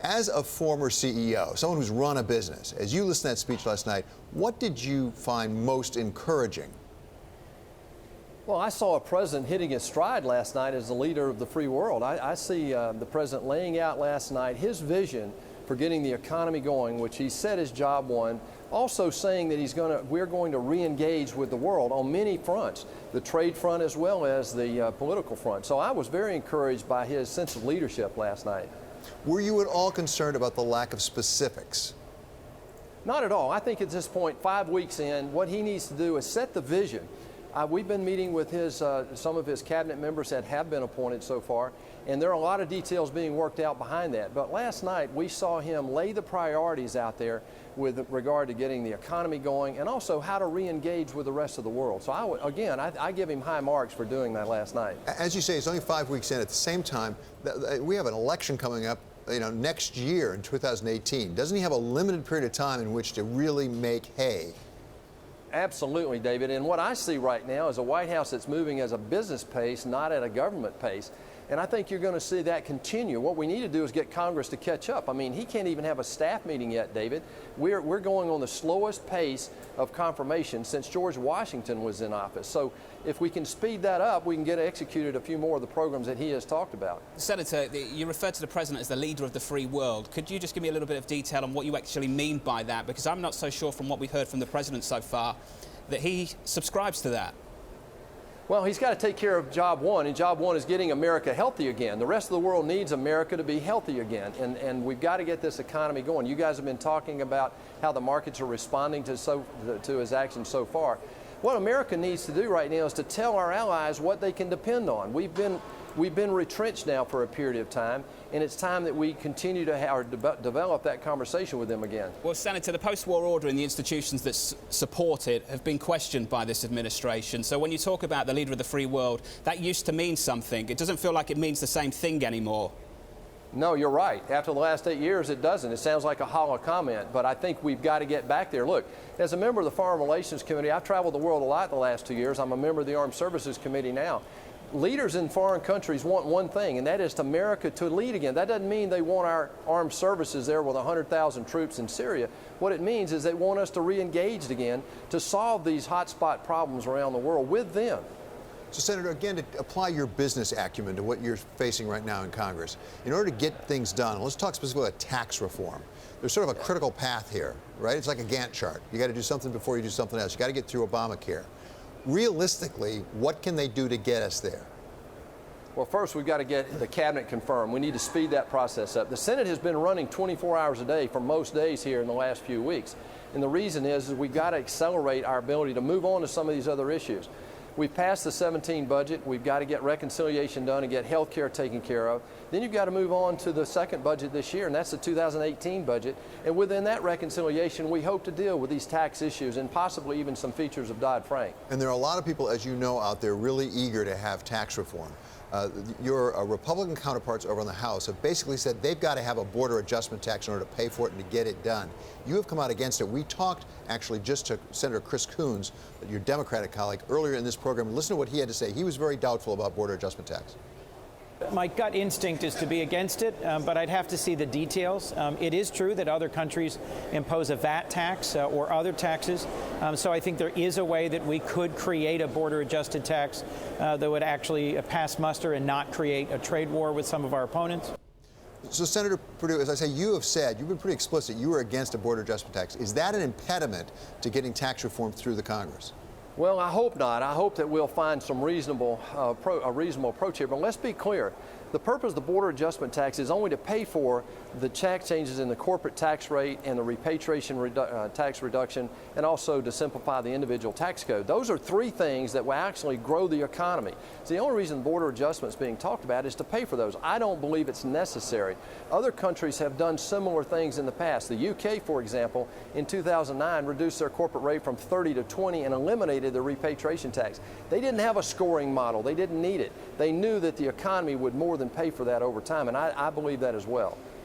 As a former CEO, someone who's run a business, as you listened to that speech last night, what did you find most encouraging? Well, I saw a president hitting his stride last night as the leader of the free world. I see the president laying out last night his vision for getting the economy going, which he said is job one. Also saying that we're going to re-engage with the world on many fronts, the trade front as well as the political front. So I was very encouraged by his sense of leadership last night. Were you at all concerned about the lack of specifics? Not at all. I think at this point, 5 weeks in, what he needs to do is set the vision. We've been meeting with some of his cabinet members that have been appointed so far, and there are a lot of details being worked out behind that. But last night, we saw him lay the priorities out there with regard to getting the economy going and also how to re-engage with the rest of the world. So I give him high marks for doing that last night. As you say, it's only 5 weeks in. At the same time, we have an election coming up, next year in 2018. Doesn't he have a limited period of time in which to really make hay? Absolutely, David. And what I see right now is a White House that's moving at a business pace, not at a government pace. And I think you're going to see that continue. What we need to do is get Congress to catch up. I mean, he can't even have a staff meeting yet, David. We're going on the slowest pace of confirmation since George Washington was in office. So if we can speed that up, we can get executed a few more of the programs that he has talked about. Senator, you referred to the president as the leader of the free world. Could you just give me a little bit of detail on what you actually mean by that? Because I'm not so sure from what we've heard from the president so far that he subscribes to that. Well, he's got to take care of job one, and job one is getting America healthy again. The rest of the world needs America to be healthy again, and we've got to get this economy going. You guys have been talking about how the markets are responding to his actions so far. What America needs to do right now is to tell our allies what they can depend on. We've been retrenched now for a period of time, and it's time that we continue to develop that conversation with them again. Well, Senator, the post-war order and the institutions that support it have been questioned by this administration. So when you talk about the leader of the free world, that used to mean something. It doesn't feel like it means the same thing anymore. No, you're right. After the last 8 years, it doesn't. It sounds like a hollow comment, but I think we've got to get back there. Look, as a member of the Foreign Relations Committee, I've traveled the world a lot the last 2 years. I'm a member of the Armed Services Committee now. Leaders in foreign countries want one thing, and that is America to lead again. That doesn't mean they want our armed services there with 100,000 troops in Syria. What it means is they want us to re-engage again to solve these hotspot problems around the world with them. So, Senator, again, to apply your business acumen to what you're facing right now in Congress, in order to get things done, let's talk specifically about tax reform. There's sort of a critical path here, right? It's like a Gantt chart. You got to do something before you do something else. You got to get through Obamacare. Realistically, what can they do to get us there? Well, first, we've got to get the cabinet confirmed. We need to speed that process up. The Senate has been running 24 hours a day for most days here in the last few weeks. And the reason is we've got to accelerate our ability to move on to some of these other issues. We've passed the 17 budget. We've got to get reconciliation done and get health care taken care of. Then you've got to move on to the second budget this year, and that's the 2018 budget. And within that reconciliation, we hope to deal with these tax issues and possibly even some features of Dodd-Frank. And there are a lot of people, as you know, out there really eager to have tax reform. Your Republican counterparts over in the House have basically said they've got to have a border adjustment tax in order to pay for it and to get it done. You have come out against it. We talked actually just to Senator Chris Coons, your Democratic colleague, earlier in this program. Listen to what he had to say. He was very doubtful about border adjustment tax. My gut instinct is to be against it, but I'd have to see the details. It is true that other countries impose a VAT tax or other taxes, so I think there is a way that we could create a border-adjusted tax that would actually pass muster and not create a trade war with some of our opponents. So, Senator Perdue, as I say, you have said, you've been pretty explicit, you were against a border adjustment tax. Is that an impediment to getting tax reform through the Congress? Well, I hope not. I hope that we'll find some reasonable approach here. But let's be clear. The purpose of the border adjustment tax is only to pay for the tax changes in the corporate tax rate and the repatriation tax reduction, and also to simplify the individual tax code. Those are three things that will actually grow the economy. So the only reason border adjustment is being talked about is to pay for those. I don't believe it's necessary. Other countries have done similar things in the past. The UK, for example, in 2009 reduced their corporate rate from 30 to 20 and eliminated the repatriation tax. They didn't have a scoring model. They didn't need it. They knew that the economy would more than pay for that over time, and I believe that as well.